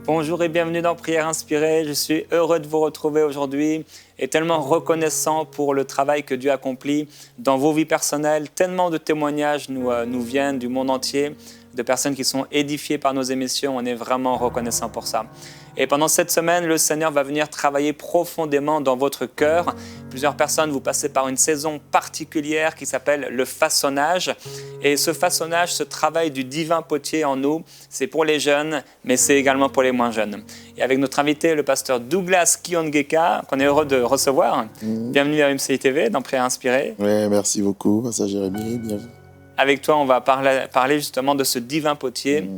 Bonjour et bienvenue dans Prière Inspirée. Je suis heureux de vous retrouver aujourd'hui et tellement reconnaissant pour le travail que Dieu accomplit dans vos vies personnelles. Tellement de témoignages nous viennent du monde entier, de personnes qui sont édifiées par nos émissions. On est vraiment reconnaissant pour ça. Et pendant cette semaine, le Seigneur va venir travailler profondément dans votre cœur. Plusieurs personnes, vous passez par une saison particulière qui s'appelle le façonnage. Et ce façonnage, ce travail du divin potier en nous, c'est pour les jeunes, mais c'est également pour les moins jeunes. Et avec notre invité, le pasteur Douglas Kiongeka, qu'on est heureux de recevoir. Bienvenue à MCI TV, dans Prière Inspirée. Oui, merci beaucoup, pasteur Jérémy. Bienvenue. Avec toi, on va parler justement de ce divin potier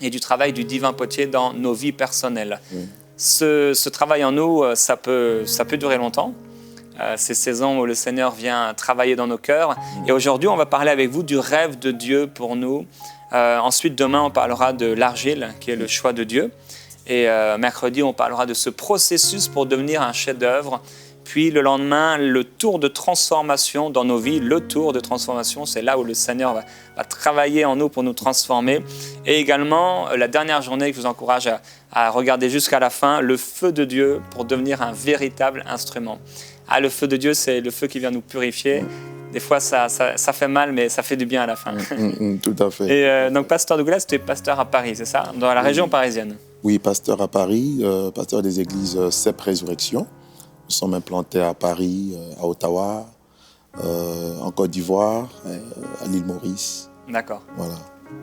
et du travail du divin potier dans nos vies personnelles. Ce travail en nous, ça peut durer longtemps. Ces saisons où le Seigneur vient travailler dans nos cœurs. Et aujourd'hui, on va parler avec vous du rêve de Dieu pour nous. Ensuite, demain, on parlera de l'argile, qui est le choix de Dieu. Et mercredi, on parlera de ce processus pour devenir un chef-d'œuvre. Puis le lendemain, le tour de transformation dans nos vies. Le tour de transformation, c'est là où le Seigneur va travailler en nous pour nous transformer. Et également, la dernière journée que je vous encourage à regarder jusqu'à la fin, le feu de Dieu pour devenir un véritable instrument. Le feu de Dieu, c'est le feu qui vient nous purifier. Des fois, ça fait mal, mais ça fait du bien à la fin. Tout à fait. Et donc, pasteur Douglas, tu es pasteur à Paris, c'est ça? Dans la région parisienne? Oui, pasteur à Paris, pasteur des églises CEP Résurrection. Nous sommes implantés à Paris, à Ottawa, en Côte d'Ivoire, à l'île Maurice. D'accord. Voilà.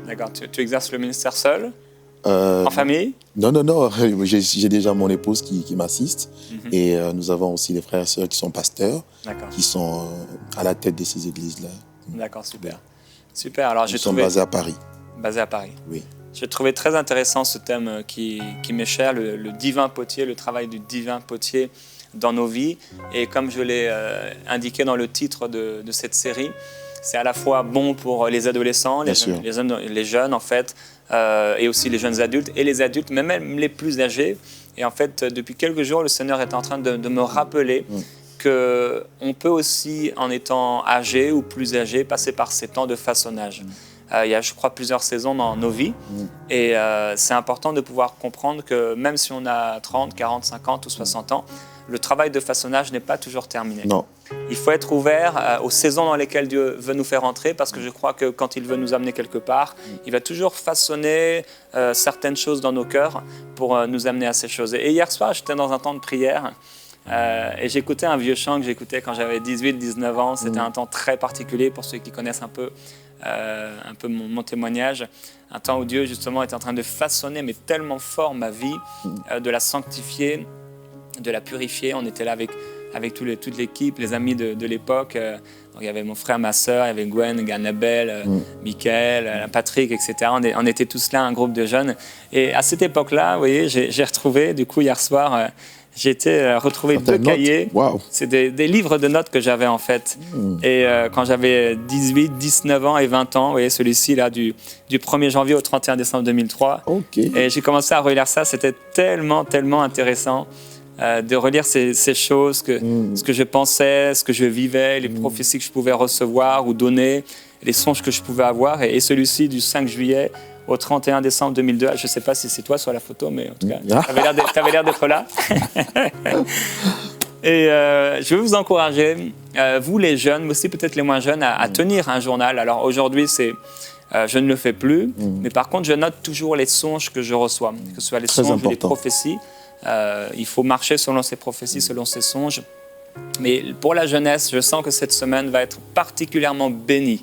D'accord. Tu exerces le ministère seul? En famille? Non. J'ai déjà mon épouse qui m'assiste. Et nous avons aussi des frères et sœurs qui sont pasteurs, qui sont à la tête de ces églises-là. D'accord, super. Super. Alors, nous sommes basés à Paris. Basés à Paris. Oui. J'ai trouvé très intéressant ce thème qui m'est cher, le divin potier, le travail du divin potier dans nos vies. Et comme je l'ai indiqué dans le titre de cette série, c'est à la fois bon pour les adolescents, les jeunes en fait, et aussi les jeunes adultes, et les adultes, mais même les plus âgés. Et en fait, depuis quelques jours, le Seigneur est en train de me rappeler qu'on peut aussi, en étant âgé ou plus âgé, passer par ces temps de façonnage. Il y a, je crois, plusieurs saisons dans nos vies. Et c'est important de pouvoir comprendre que même si on a 30, 40, 50 ou 60 ans, le travail de façonnage n'est pas toujours terminé. Non. Il faut être ouvert aux saisons dans lesquelles Dieu veut nous faire entrer, parce que je crois que quand il veut nous amener quelque part, il va toujours façonner certaines choses dans nos cœurs pour nous amener à ces choses. Et hier soir, j'étais dans un temps de prière et j'écoutais un vieux chant que j'écoutais quand j'avais 18-19 ans. C'était un temps très particulier pour ceux qui connaissent un peu mon témoignage. Un temps où Dieu justement est en train de façonner, mais tellement fort ma vie, de la sanctifier, de la purifier. On était là avec toute l'équipe, les amis de l'époque. Il y avait mon frère, ma sœur, il y avait Gwen, Annabelle, Michael, Patrick, etc. On était tous là, un groupe de jeunes. Et à cette époque-là, vous voyez, j'ai retrouvé, du coup, hier soir, j'ai été retrouver 2 cahiers. Wow. C'est des livres de notes que j'avais en fait. Et quand j'avais 18, 19 ans et 20 ans, vous voyez, celui-ci là du 1er janvier au 31 décembre 2003. Okay. Et j'ai commencé à relire ça. C'était tellement intéressant de relire ces choses, ce que je pensais, ce que je vivais, les prophéties que je pouvais recevoir ou donner, les songes que je pouvais avoir. Et celui-ci du 5 juillet au 31 décembre 2002. Je ne sais pas si c'est toi sur la photo, mais en tout cas, tu avais l'air d'être là. Et je veux vous encourager, vous les jeunes, mais aussi peut-être les moins jeunes, à tenir un journal. Alors aujourd'hui, je ne le fais plus, mais par contre, je note toujours les songes que je reçois, que ce soit les songes ou les prophéties. Il faut marcher selon ces prophéties, selon ces songes. Mais pour la jeunesse, je sens que cette semaine va être particulièrement bénie.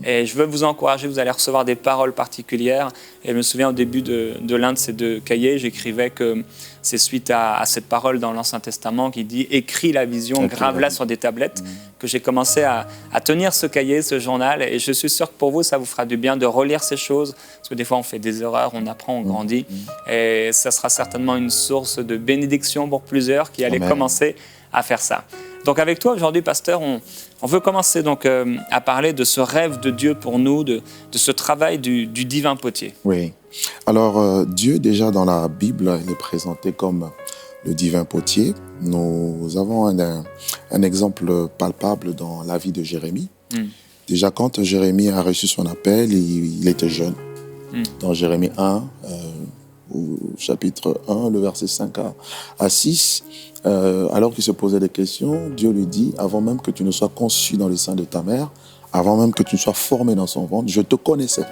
Et je veux vous encourager, vous allez recevoir des paroles particulières. Et je me souviens au début de l'un de ces 2 cahiers, j'écrivais que c'est suite à cette parole dans l'Ancien Testament qui dit « Écris la vision, grave-la sur des tablettes », que j'ai commencé à tenir ce cahier, ce journal. Et je suis sûr que pour vous, ça vous fera du bien de relire ces choses. Parce que des fois, on fait des erreurs, on apprend, on grandit. Et ça sera certainement une source de bénédiction pour plusieurs qui allaient commencer à faire ça. Donc avec toi aujourd'hui, pasteur, on veut commencer donc à parler de ce rêve de Dieu pour nous, de ce travail du divin potier. Oui. Alors Dieu déjà dans la Bible, il est présenté comme le divin potier. Nous avons un exemple palpable dans la vie de Jérémie. Déjà quand Jérémie a reçu son appel, il était jeune. Dans Jérémie 1, chapitre 1, le verset 5 à 6, alors qu'il se posait des questions, Dieu lui dit, avant même que tu ne sois conçu dans le sein de ta mère, avant même que tu ne sois formé dans son ventre, je te connaissais.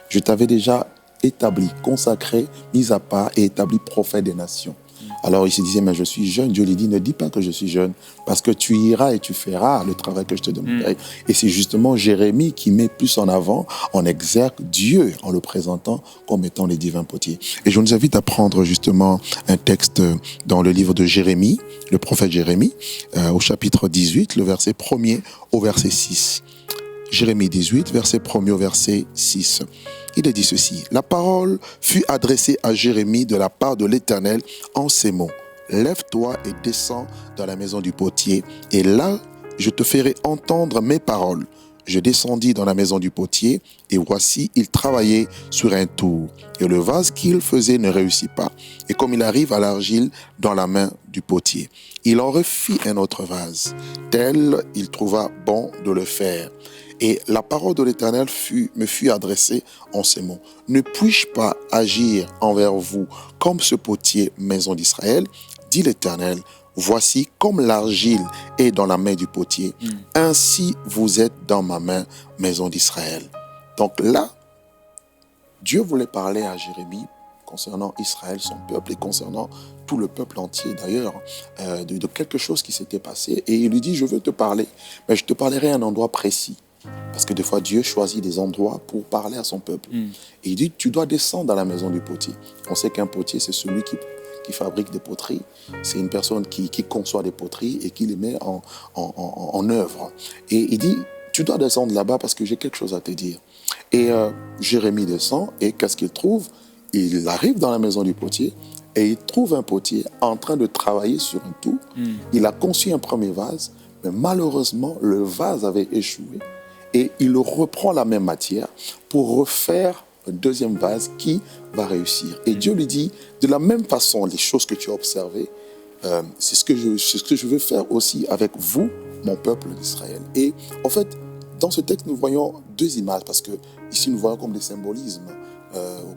Je t'avais déjà établi, consacré, mis à part et établi prophète des nations. Alors il se disait, mais je suis jeune. Dieu lui dit, ne dis pas que je suis jeune, parce que tu iras et tu feras le travail que je te demanderai. Et c'est justement Jérémie qui met plus en avant, en exergue Dieu, en le présentant comme étant les divins potiers. Et je vous invite à prendre justement un texte dans le livre de Jérémie, le prophète Jérémie, au chapitre 18, le verset 1er au verset 6. Jérémie 18, verset 1er au verset 6. Il est dit ceci, « La parole fut adressée à Jérémie de la part de l'Éternel en ces mots. Lève-toi et descends dans la maison du potier, et là, je te ferai entendre mes paroles. Je descendis dans la maison du potier, et voici, il travaillait sur un tour. Et le vase qu'il faisait ne réussit pas. Et comme il arrive à l'argile dans la main du potier, il en refit un autre vase. Tel, il trouva bon de le faire. Et la parole de l'Éternel me fut adressée en ces mots. Ne puis-je pas agir envers vous comme ce potier, maison d'Israël, dit l'Éternel. Voici comme l'argile est dans la main du potier, ainsi vous êtes dans ma main, maison d'Israël. Donc là, Dieu voulait parler à Jérémie concernant Israël, son peuple, et concernant tout le peuple entier d'ailleurs, de quelque chose qui s'était passé. Et il lui dit, je veux te parler, mais je te parlerai à un endroit précis. Parce que des fois, Dieu choisit des endroits pour parler à son peuple. Et il dit, tu dois descendre dans la maison du potier. On sait qu'un potier, c'est celui qui fabrique des poteries. C'est une personne qui conçoit des poteries et qui les met en œuvre. Et il dit, tu dois descendre là-bas parce que j'ai quelque chose à te dire. Et Jérémie descend et qu'est-ce qu'il trouve? Il arrive dans la maison du potier et il trouve un potier en train de travailler sur un tour. Il a conçu un premier vase, mais malheureusement, le vase avait échoué. Et il reprend la même matière pour refaire un deuxième vase qui va réussir. Et Dieu lui dit, de la même façon, les choses que tu as observées, c'est ce que je veux faire aussi avec vous, mon peuple d'Israël. Et en fait, dans ce texte, nous voyons deux images, parce que ici, nous voyons comme des symbolismes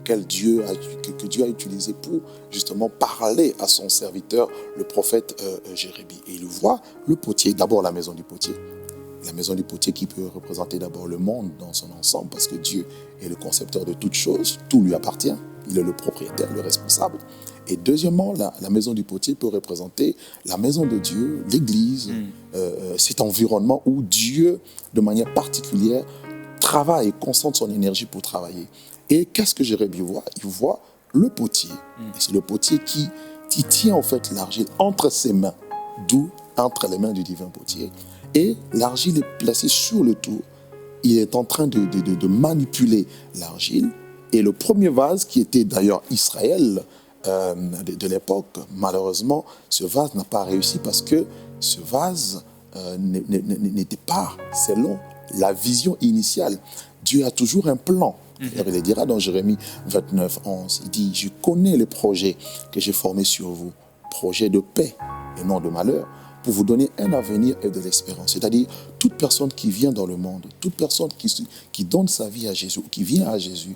que Dieu a utilisé pour justement parler à son serviteur, le prophète Jérémie. Et il voit le potier, d'abord la maison du potier. La maison du potier qui peut représenter d'abord le monde dans son ensemble, parce que Dieu est le concepteur de toutes choses, tout lui appartient, il est le propriétaire, le responsable. Et deuxièmement, la maison du potier peut représenter la maison de Dieu, l'Église, cet environnement où Dieu, de manière particulière, travaille et concentre son énergie pour travailler. Et qu'est-ce que Jérémie voit? Il voit le potier. Et c'est le potier qui tient en fait l'argile entre ses mains, d'où entre les mains du divin potier. Et l'argile est placée sur le tour. Il est en train de manipuler l'argile. Et le premier vase, qui était d'ailleurs Israël de l'époque, malheureusement, ce vase n'a pas réussi parce que ce vase n'était pas selon la vision initiale. Dieu a toujours un plan. Il le dira dans Jérémie 29, 11. Il dit, je connais les projets que j'ai formés sur vous, projets de paix et non de malheur, pour vous donner un avenir et de l'espérance. C'est-à-dire, toute personne qui vient dans le monde, toute personne qui donne sa vie à Jésus, qui vient à Jésus,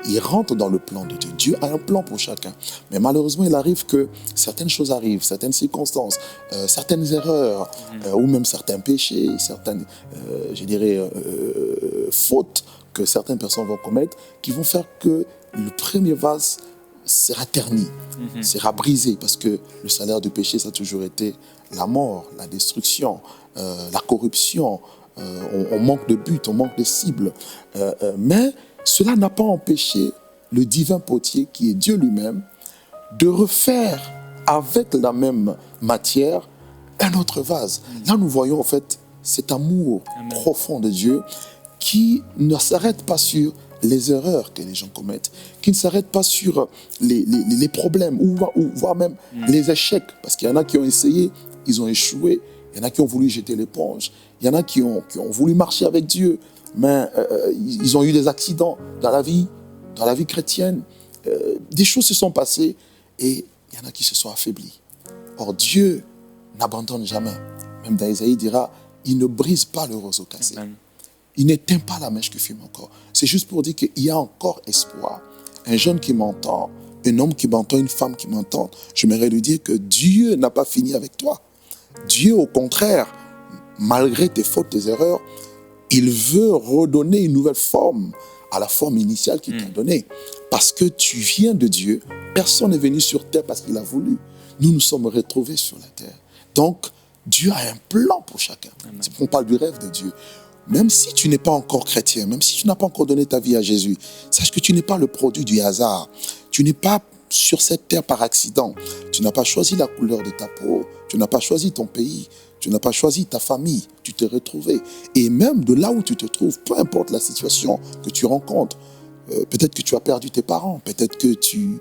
il rentre dans le plan de Dieu. Dieu a un plan pour chacun. Mais malheureusement, il arrive que certaines choses arrivent, certaines circonstances, certaines erreurs, ou même certains péchés, certaines, fautes que certaines personnes vont commettre, qui vont faire que le premier vase sera terni, sera brisé, parce que le salaire du péché, ça a toujours été la mort, la destruction, la corruption, on manque de but, on manque de cible. Mais cela n'a pas empêché le divin potier, qui est Dieu lui-même, de refaire avec la même matière un autre vase. Là, nous voyons en fait cet amour profond de Dieu qui ne s'arrête pas sur les erreurs que les gens commettent, qui ne s'arrêtent pas sur les problèmes ou voire même les échecs. Parce qu'il y en a qui ont essayé, ils ont échoué. Il y en a qui ont voulu jeter l'éponge. Il y en a qui ont voulu marcher avec Dieu, mais ils ont eu des accidents dans la vie chrétienne. Des choses se sont passées et il y en a qui se sont affaiblis. Or, Dieu n'abandonne jamais. Même dans Isaïe, il dira, il ne brise pas le roseau cassé. Amen. Il n'éteint pas la mèche qui fume encore. C'est juste pour dire qu'il y a encore espoir. Un jeune qui m'entend, un homme qui m'entend, une femme qui m'entend, j'aimerais lui dire que Dieu n'a pas fini avec toi. Dieu, au contraire, malgré tes fautes, tes erreurs, il veut redonner une nouvelle forme à la forme initiale qu'il t'a donnée. Parce que tu viens de Dieu. Personne n'est venu sur terre parce qu'il a voulu. Nous nous sommes retrouvés sur la terre. Donc, Dieu a un plan pour chacun. C'est pourquoi on parle du rêve de Dieu. Même si tu n'es pas encore chrétien, même si tu n'as pas encore donné ta vie à Jésus, sache que tu n'es pas le produit du hasard. Tu n'es pas sur cette terre par accident. Tu n'as pas choisi la couleur de ta peau. Tu n'as pas choisi ton pays. Tu n'as pas choisi ta famille. Tu t'es retrouvé. Et même de là où tu te trouves, peu importe la situation que tu rencontres, peut-être que tu as perdu tes parents, peut-être que tu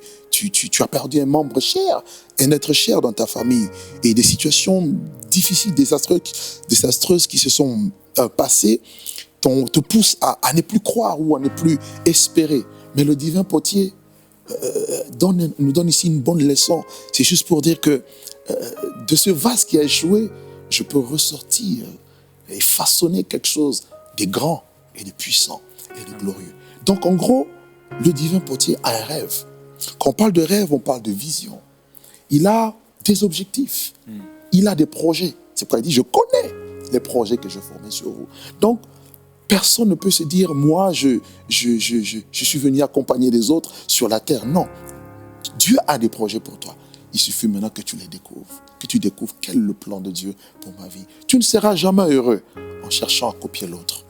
as perdu un membre cher, un être cher dans ta famille, et des situations difficiles, désastreuses qui se sont passées, te poussent à ne plus croire ou à ne plus espérer. Mais le divin potier nous donne ici une bonne leçon. C'est juste pour dire que de ce vase qui a échoué, je peux ressortir et façonner quelque chose de grand et de puissant et de glorieux. Donc en gros, le divin potier a un rêve. Quand on parle de rêve, on parle de vision. Il a des objectifs. Il a des projets. C'est pourquoi il dit, je connais les projets que je formais sur vous. Donc, personne ne peut se dire, moi, je suis venu accompagner les autres sur la terre. Non. Dieu a des projets pour toi. Il suffit maintenant que tu les découvres, que tu découvres quel est le plan de Dieu pour ma vie. Tu ne seras jamais heureux en cherchant à copier l'autre.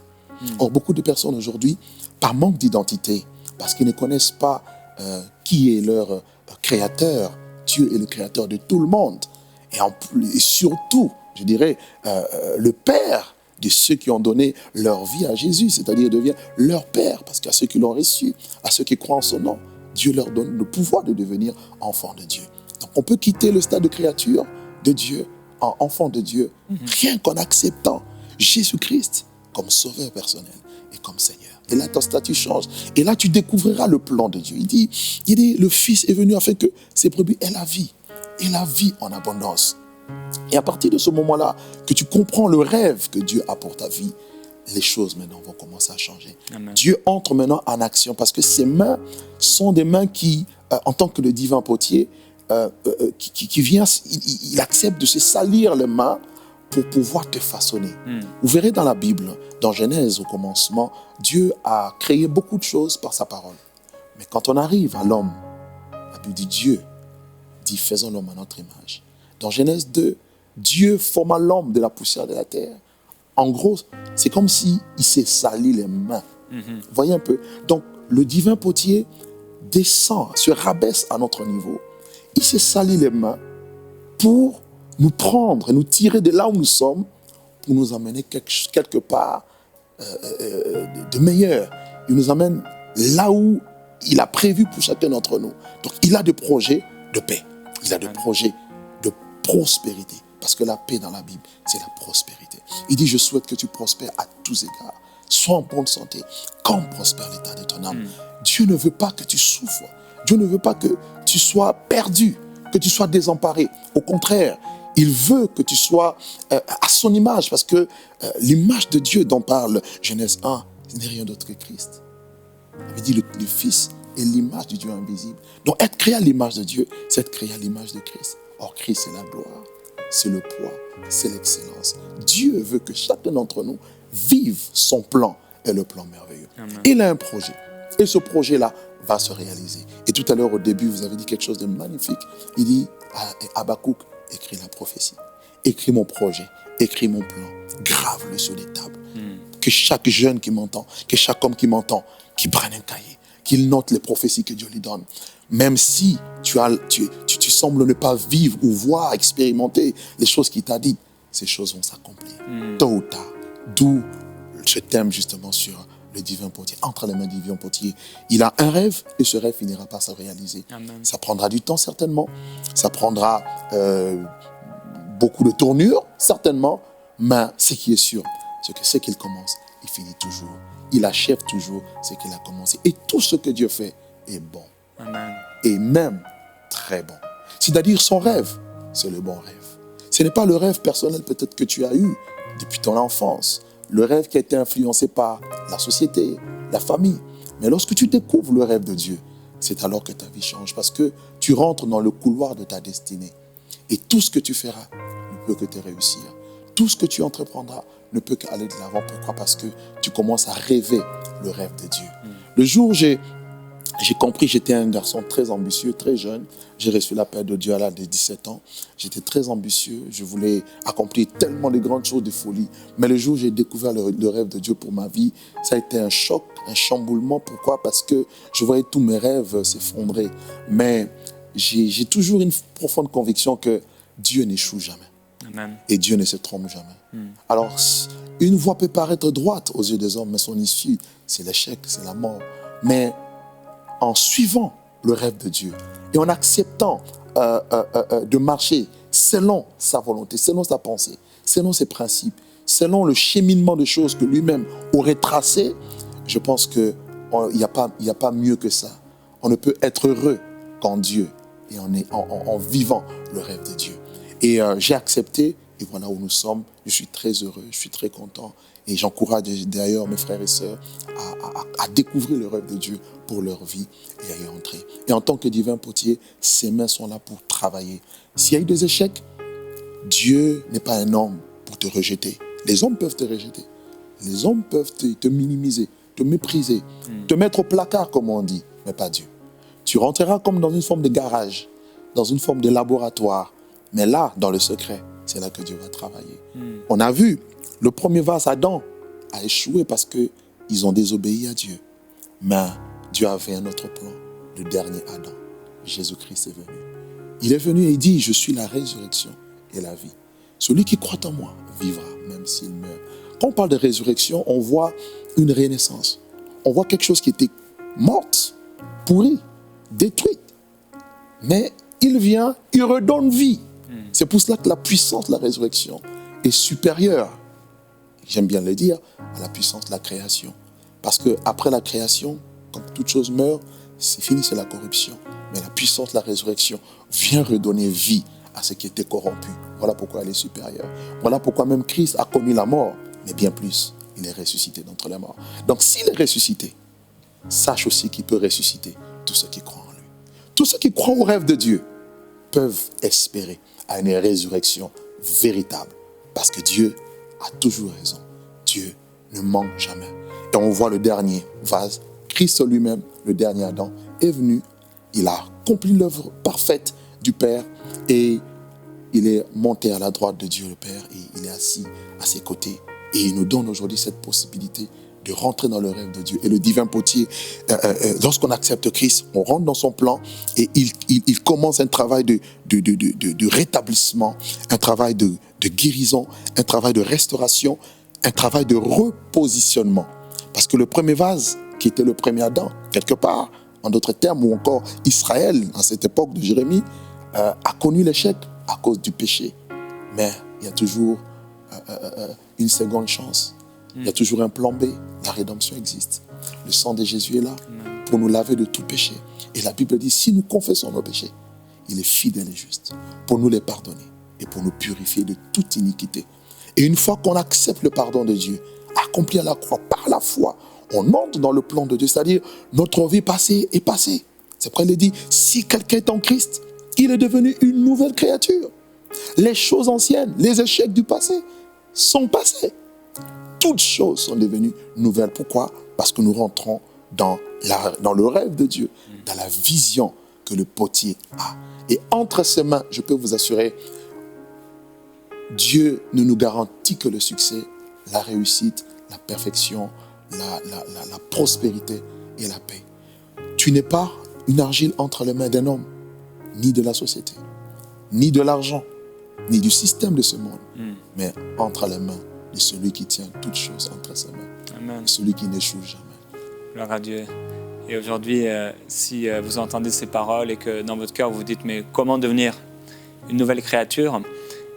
Or, beaucoup de personnes aujourd'hui, par manque d'identité, parce qu'ils ne connaissent pas qui est leur créateur, Dieu est le créateur de tout le monde. Et surtout, je dirais, le Père de ceux qui ont donné leur vie à Jésus, c'est-à-dire devient leur Père, parce qu'à ceux qui l'ont reçu, à ceux qui croient en son nom, Dieu leur donne le pouvoir de devenir enfants de Dieu. Donc on peut quitter le stade de créature de Dieu en enfant de Dieu, rien qu'en acceptant Jésus-Christ comme sauveur personnel et comme Seigneur. Et là, ton statut change. Et là, tu découvriras le plan de Dieu. Il dit, le Fils est venu afin que ses brebis aient la vie. Et la vie en abondance. Et à partir de ce moment-là, que tu comprends le rêve que Dieu a pour ta vie, les choses maintenant vont commencer à changer. Amen. Dieu entre maintenant en action parce que ses mains sont des mains qui, en tant que le divin potier, qui vient, il accepte de se salir les mains pour pouvoir te façonner. Vous verrez dans la Bible, dans Genèse au commencement, Dieu a créé beaucoup de choses par sa parole. Mais quand on arrive à l'homme, la Bible dit Dieu dit faisons l'homme à notre image. Dans Genèse 2, Dieu forma l'homme de la poussière de la terre. En gros, c'est comme s'il s'est sali les mains. Vous voyez un peu? Donc, le divin potier descend, se rabaisse à notre niveau. Il s'est sali les mains pour nous prendre et nous tirer de là où nous sommes pour nous amener quelque part de meilleur. Il nous amène là où il a prévu pour chacun d'entre nous. Donc, il a des projets de paix. Il a des projets de prospérité. Parce que la paix dans la Bible, c'est la prospérité. Il dit, je souhaite que tu prospères à tous égards. Sois en bonne santé, comme prospère l'état de ton âme. Dieu ne veut pas que tu souffres. Dieu ne veut pas que tu sois perdu, que tu sois désemparé. Au contraire, il veut que tu sois à son image, parce que l'image de Dieu dont parle Genèse 1, ce n'est rien d'autre que Christ. Il avait dit le Fils est l'image du Dieu invisible. Donc être créé à l'image de Dieu, c'est être créé à l'image de Christ. Or Christ, c'est la gloire, c'est le poids, c'est l'excellence. Dieu veut que chacun d'entre nous vive son plan et le plan merveilleux. Amen. Il a un projet. Et ce projet-là va se réaliser. Et tout à l'heure, au début, vous avez dit quelque chose de magnifique. Il dit à Habakkuk, écris la prophétie. Écris mon projet. Écris mon plan. Grave-le sur les tables. Que chaque jeune qui m'entend, que chaque homme qui m'entend, qui prenne un cahier, qu'il note les prophéties que Dieu lui donne. Même si tu sembles ne pas vivre ou voir, expérimenter les choses qu'il t'a dites, ces choses vont s'accomplir. Tôt ou tard. D'où ce thème justement sur le divin potier. Entre les mains du divin potier, il a un rêve et ce rêve finira par se réaliser. Amen. Ça prendra du temps certainement. Ça prendra beaucoup de tournures certainement. Mais ce qui est sûr, c'est que ce qu'il commence, il finit toujours. Il achève toujours ce qu'il a commencé. Et tout ce que Dieu fait est bon. Amen. Et même très bon. C'est-à-dire son rêve, c'est le bon rêve. Ce n'est pas le rêve personnel peut-être que tu as eu depuis ton enfance. Le rêve qui a été influencé par la société, la famille. Mais lorsque tu découvres le rêve de Dieu, c'est alors que ta vie change. Parce que tu rentres dans le couloir de ta destinée. Et tout ce que tu feras ne peut que te réussir. Tout ce que tu entreprendras ne peut qu'aller de l'avant. Pourquoi? Parce que tu commences à rêver le rêve de Dieu. Le jour où j'ai compris, j'étais un garçon très ambitieux, très jeune. J'ai reçu l'appel de Dieu à l'âge de 17 ans. J'étais très ambitieux. Je voulais accomplir tellement de grandes choses de folie. Mais le jour où j'ai découvert le rêve de Dieu pour ma vie, ça a été un choc, un chamboulement. Pourquoi? Parce que je voyais tous mes rêves s'effondrer. Mais j'ai toujours une profonde conviction que Dieu n'échoue jamais. Amen. Et Dieu ne se trompe jamais. Alors, une voie peut paraître droite aux yeux des hommes, mais son issue, c'est l'échec, c'est la mort. Mais en suivant le rêve de Dieu et en acceptant de marcher selon sa volonté, selon sa pensée, selon ses principes, selon le cheminement de choses que lui-même aurait tracé, je pense qu'il n'y a pas mieux que ça. On ne peut être heureux qu'en Dieu et en vivant le rêve de Dieu. Et j'ai accepté, et voilà où nous sommes. Je suis très heureux, je suis très content. Et j'encourage d'ailleurs mes frères et sœurs à découvrir le rêve de Dieu pour leur vie et à y entrer. Et en tant que divin potier, ses mains sont là pour travailler. S'il y a eu des échecs, Dieu n'est pas un homme pour te rejeter. Les hommes peuvent te rejeter. Les hommes peuvent te minimiser, te mépriser, te mettre au placard, comme on dit, mais pas Dieu. Tu rentreras comme dans une forme de garage, dans une forme de laboratoire. Mais là, dans le secret, c'est là que Dieu va travailler. On a vu, le premier vase, Adam, a échoué parce qu'ils ont désobéi à Dieu. Mais Dieu avait un autre plan. Le dernier Adam, Jésus-Christ est venu. Il est venu et il dit, je suis la résurrection et la vie. Celui qui croit en moi vivra, même s'il meurt. Quand on parle de résurrection, on voit une renaissance. On voit quelque chose qui était morte, pourrie, détruite. Mais il vient, il redonne vie. C'est pour cela que la puissance de la résurrection est supérieure, j'aime bien le dire, à la puissance de la création. Parce qu'après la création, quand toute chose meurt, c'est fini, c'est la corruption. Mais la puissance de la résurrection vient redonner vie à ce qui était corrompu. Voilà pourquoi elle est supérieure. Voilà pourquoi même Christ a connu la mort, mais bien plus, il est ressuscité d'entre les morts. Donc s'il est ressuscité, sache aussi qu'il peut ressusciter tous ceux qui croient en lui. Tous ceux qui croient au rêve de Dieu peuvent espérer à une résurrection véritable. Parce que Dieu a toujours raison. Dieu ne manque jamais. Et on voit le dernier vase. Christ lui-même, le dernier Adam, est venu. Il a accompli l'œuvre parfaite du Père et il est monté à la droite de Dieu le Père et il est assis à ses côtés. Et il nous donne aujourd'hui cette possibilité de rentrer dans le rêve de Dieu. Et le divin potier, lorsqu'on accepte Christ, on rentre dans son plan et il commence un travail de rétablissement, un travail de guérison, un travail de restauration, un travail de repositionnement. Parce que le premier vase, qui était le premier Adam, quelque part, en d'autres termes, ou encore Israël, à cette époque de Jérémie, a connu l'échec à cause du péché. Mais il y a toujours une seconde chance. Il y a toujours un plan B. La rédemption existe. Le sang de Jésus est là pour nous laver de tout péché. Et la Bible dit, si nous confessons nos péchés, il est fidèle et juste pour nous les pardonner et pour nous purifier de toute iniquité. Et une fois qu'on accepte le pardon de Dieu, accompli à la croix par la foi, on entre dans le plan de Dieu. C'est-à-dire, notre vie passée est passée. C'est pourquoi il dit, si quelqu'un est en Christ, il est devenu une nouvelle créature. Les choses anciennes, les échecs du passé sont passés. Toutes choses sont devenues nouvelles. Pourquoi? Parce que nous rentrons dans le rêve de Dieu, dans la vision que le potier a. Et entre ses mains, je peux vous assurer, Dieu ne nous garantit que le succès, la réussite, la perfection, la prospérité et la paix. Tu n'es pas une argile entre les mains d'un homme, ni de la société, ni de l'argent, ni du système de ce monde, mais entre les mains de celui qui tient toutes choses entre ses mains. Amen. Celui qui n'échoue jamais. Gloire à Dieu. Et aujourd'hui, si vous entendez ces paroles et que dans votre cœur vous dites, mais comment devenir une nouvelle créature?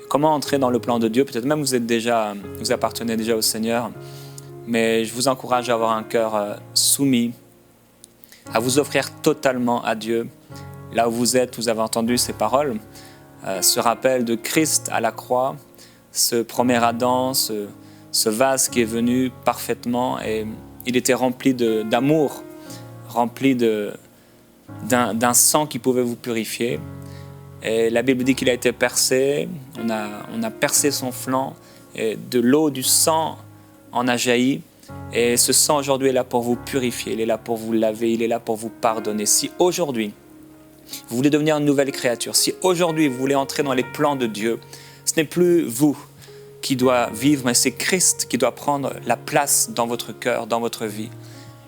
Comment entrer dans le plan de Dieu? Peut-être même vous appartenez déjà au Seigneur, mais je vous encourage à avoir un cœur soumis, à vous offrir totalement à Dieu. Là où vous êtes, vous avez entendu ces paroles, ce rappel de Christ à la croix, ce premier Adam, ce vase qui est venu parfaitement et il était rempli d'amour, rempli de d'un sang qui pouvait vous purifier. Et la Bible dit qu'il a été percé, on a percé son flanc, et de l'eau, du sang en a jailli. Et ce sang aujourd'hui est là pour vous purifier, il est là pour vous laver, il est là pour vous pardonner. Si aujourd'hui, vous voulez devenir une nouvelle créature, si aujourd'hui vous voulez entrer dans les plans de Dieu, ce n'est plus vous qui doit vivre, mais c'est Christ qui doit prendre la place dans votre cœur, dans votre vie.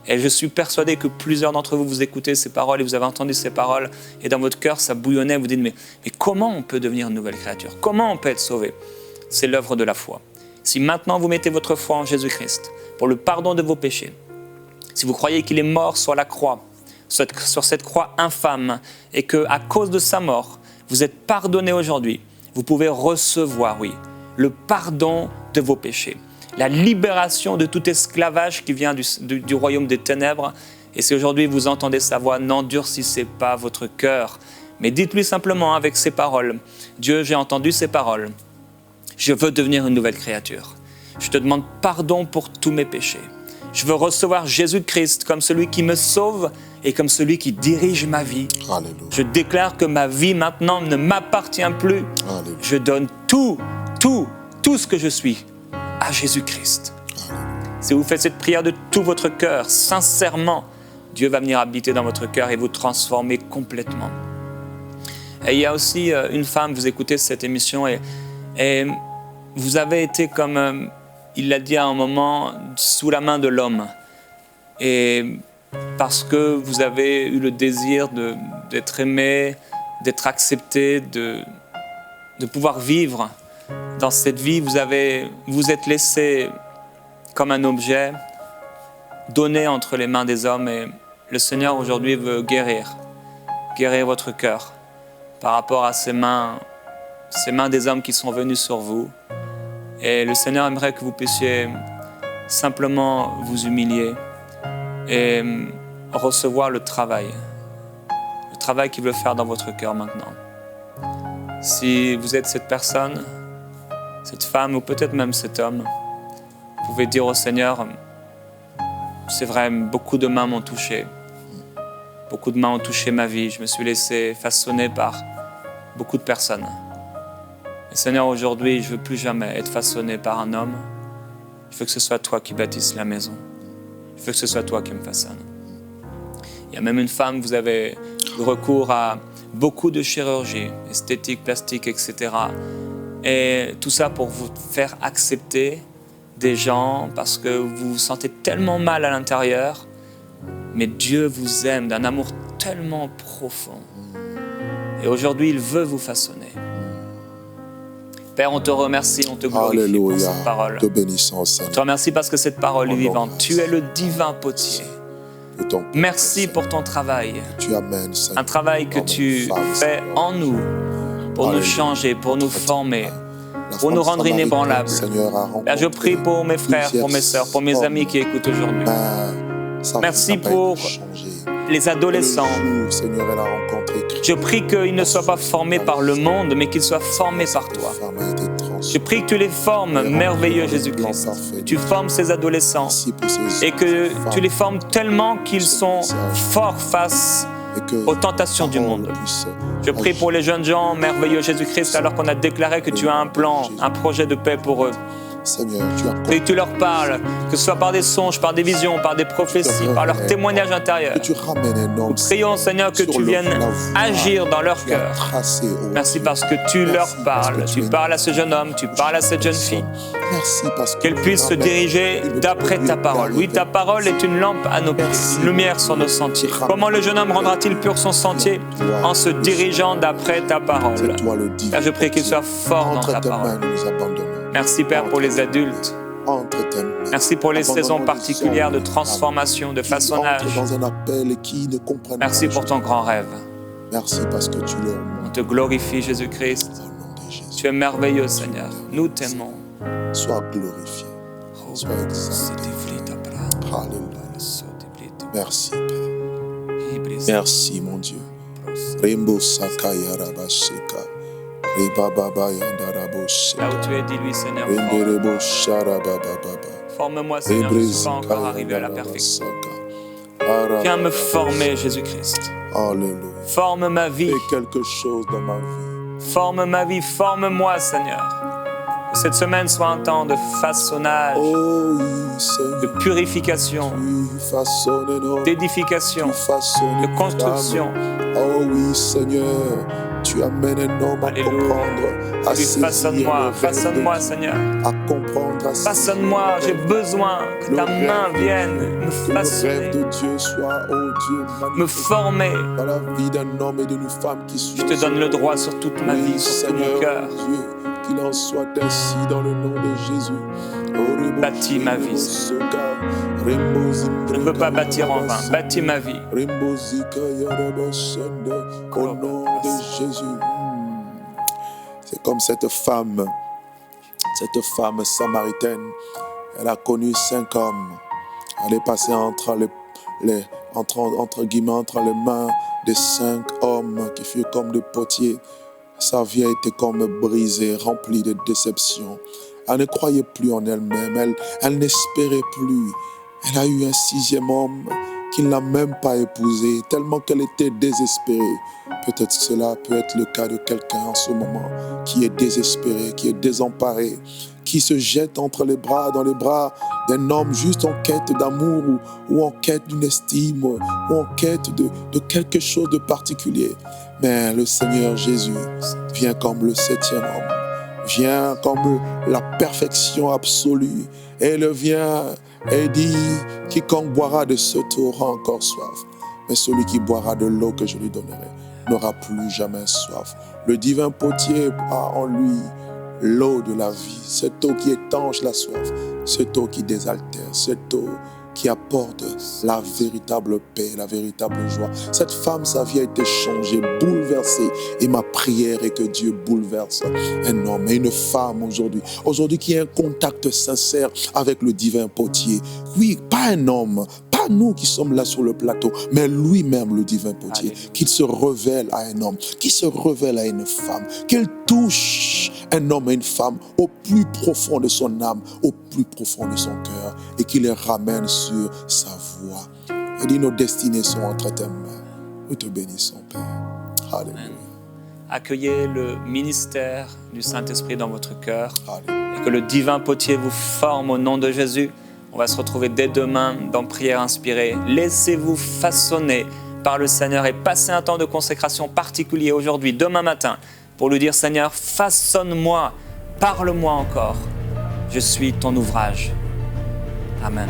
Et je suis persuadé que plusieurs d'entre vous, vous écoutez ces paroles et vous avez entendu ces paroles et dans votre cœur, ça bouillonnait. Vous dites, mais comment on peut devenir une nouvelle créature? Comment on peut être sauvé? C'est l'œuvre de la foi. Si maintenant vous mettez votre foi en Jésus-Christ pour le pardon de vos péchés, si vous croyez qu'il est mort sur la croix, sur cette croix infâme, et qu'à cause de sa mort, vous êtes pardonné aujourd'hui, vous pouvez recevoir, oui, le pardon de vos péchés. La libération de tout esclavage qui vient du royaume des ténèbres. Et si aujourd'hui vous entendez sa voix, n'endurcissez pas votre cœur, mais dites-lui simplement avec ces paroles, Dieu, j'ai entendu ces paroles, je veux devenir une nouvelle créature. Je te demande pardon pour tous mes péchés. Je veux recevoir Jésus-Christ comme celui qui me sauve et comme celui qui dirige ma vie. Alléluia. Je déclare que ma vie maintenant ne m'appartient plus. Alléluia. Je donne tout ce que je suis à Jésus-Christ. Si vous faites cette prière de tout votre cœur, sincèrement, Dieu va venir habiter dans votre cœur et vous transformer complètement. Et il y a aussi une femme, vous écoutez cette émission et vous avez été comme, il l'a dit à un moment, sous la main de l'homme. Et parce que vous avez eu le désir d'être aimé, d'être accepté, de pouvoir vivre dans cette vie, vous êtes laissé comme un objet donné entre les mains des hommes. Et le Seigneur aujourd'hui veut guérir votre cœur par rapport à ces mains des hommes qui sont venus sur vous. Et le Seigneur aimerait que vous puissiez simplement vous humilier et recevoir le travail qu'il veut faire dans votre cœur maintenant. Si vous êtes cette personne, cette femme ou peut-être même cet homme, vous pouvez dire au Seigneur, c'est vrai, beaucoup de mains m'ont touché. Beaucoup de mains ont touché ma vie. Je me suis laissé façonner par beaucoup de personnes. Et Seigneur, aujourd'hui, je ne veux plus jamais être façonné par un homme. Je veux que ce soit toi qui bâtisses la maison. Je veux que ce soit toi qui me façonne. Il y a même une femme, vous avez eu recours à beaucoup de chirurgie, esthétique, plastique, etc. Et tout ça pour vous faire accepter des gens parce que vous vous sentez tellement mal à l'intérieur. Mais Dieu vous aime d'un amour tellement profond. Et aujourd'hui, il veut vous façonner. Père, on te remercie, on te glorifie pour cette parole. Te bénissons, Seigneur. On te remercie parce que cette parole est vivante. Tu es le divin potier. Merci pour ton travail. Un travail que tu fais en nous pour nous changer, pour nous former, pour nous rendre inébranlables. Père, je prie pour mes frères, pour mes sœurs, pour mes amis qui écoutent aujourd'hui. Merci pour les adolescents. Je prie qu'ils ne soient pas formés par le monde, mais qu'ils soient formés par toi. Je prie que tu les formes, merveilleux Jésus-Christ. Tu formes ces adolescents et que tu les formes tellement qu'ils sont forts face aux tentations du monde. Je prie pour les jeunes gens, merveilleux Jésus-Christ, alors qu'on a déclaré que tu as un plan, un projet de paix pour eux. Et que tu leur parles, que ce soit par des songes, par des visions, par des prophéties, par leur témoignage intérieur. Nous prions, Seigneur, que tu viennes agir dans leur cœur. Merci parce que tu leur parles. Tu parles à ce jeune homme, tu parles à cette jeune fille. Qu'elle puisse se diriger d'après ta parole. Oui, ta parole est une lampe à nos pieds, une lumière sur nos sentiers. Comment le jeune homme rendra-t-il pur son sentier? En se dirigeant d'après ta parole. Car je prie qu'il soit fort dans ta parole. Merci Père pour les adultes. Merci pour les saisons particulières de transformation, de façonnage. Merci pour ton grand rêve. Merci parce que tu leur On te glorifie Jésus-Christ. Tu es merveilleux Seigneur. Nous t'aimons. Sois glorifié. Sois exalté. Alléluia. Merci Père. Merci mon Dieu. Rimbo Sakaya Rabashika. Là où tu es, dis-lui, Seigneur, forme-moi, Seigneur, je ne suis pas encore arrivé à la perfection. Viens me former, Jésus-Christ. Alléluia. Forme ma vie. Fais quelque chose dans ma vie. Forme ma vie, forme-moi, Seigneur. Que cette semaine soit un temps de façonnage, Oh oui, Seigneur. de purification, Tu façonnes nos d'édification, tu façonnes de nos construction. âmes. Oh oui, Seigneur. Tu amènes un homme à Alléluia. comprendre, à Oui, saisir façonne-moi, le rêve de façonne-moi, Dieu, Seigneur. à comprendre, à saisir Façonne-moi, le j'ai rêve. besoin que ta main vienne me Que le rêve façonner, de Dieu soit, oh Dieu, me manifesté former. dans la vie d'un homme et d'une femme qui suit. Je te donne le droit sur toute ma vie, sur tout mon cœur. Dieu, qu'il en soit ainsi dans le nom de Jésus. Bâtis ma vie, Seigneur. Je ne veux pas bâtir en vain. Bâtis ma vie. Au nom de Jésus. C'est comme cette femme samaritaine. Elle a connu 5 hommes. Elle est passée entre les mains de 5 hommes qui furent comme des potiers. Sa vie a été comme brisée, remplie de déceptions. Elle ne croyait plus en elle-même, elle n'espérait plus. Elle a eu un 6e homme qui ne l'a même pas épousée, tellement qu'elle était désespérée. Peut-être que cela peut être le cas de quelqu'un en ce moment qui est désespéré, qui est désemparé, qui se jette dans les bras d'un homme juste en quête d'amour ou en quête d'une estime ou en quête de quelque chose de particulier. Mais le Seigneur Jésus vient comme le 7e homme, vient comme la perfection absolue. Et il vient et dit, quiconque boira de ce eau aura encore soif. Mais celui qui boira de l'eau que je lui donnerai n'aura plus jamais soif. Le divin potier a en lui l'eau de la vie, cette eau qui étanche la soif, cette eau qui désaltère, cette eau qui apporte la véritable paix, la véritable joie. Cette femme, sa vie a été changée, bouleversée. Et ma prière est que Dieu bouleverse un homme et une femme aujourd'hui qui a un contact sincère avec le divin potier. Oui, pas un homme, pas nous qui sommes là sur le plateau, mais lui-même, le divin potier, qu'il se révèle à un homme, qu'il se révèle à une femme, qu'il touche un homme et une femme au plus profond de son âme, au plus profond de son cœur, et qu'il les ramène sur sa voie. Et dit, nos destinées sont entre tes mains. Nous te bénissons, Père. Alléluia. Accueillez le ministère du Saint-Esprit dans votre cœur. Alléluia. Et que le divin potier vous forme au nom de Jésus. On va se retrouver dès demain dans Prière inspirée. Laissez-vous façonner par le Seigneur et passez un temps de consécration particulier aujourd'hui, demain matin, pour lui dire, Seigneur, façonne-moi, parle-moi encore. Je suis ton ouvrage. Amen.